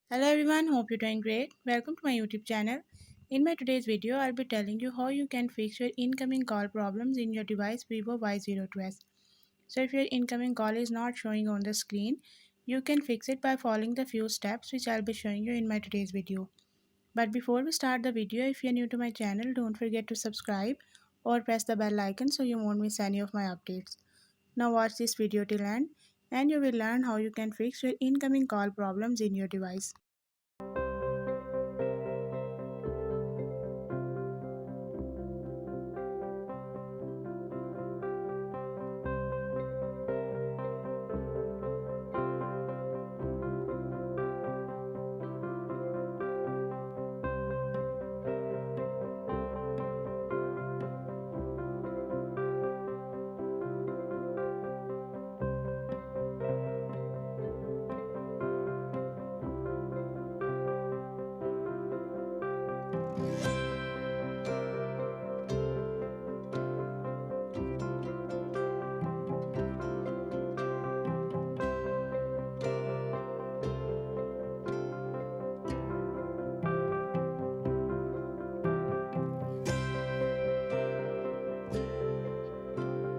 Hello everyone, hope you're doing great. Welcome to my YouTube channel. In my today's video, I'll be telling you how you can fix your incoming call problems in your device Vivo Y02s. So if your incoming call is not showing on the screen, you can fix it by following the few steps which I'll be showing you in my today's video. But before we start the video, if you're new to my channel, don't forget to subscribe or press the bell icon so you won't miss any of my updates. Now watch this video till end and you will learn how you can fix your incoming call problems in your device.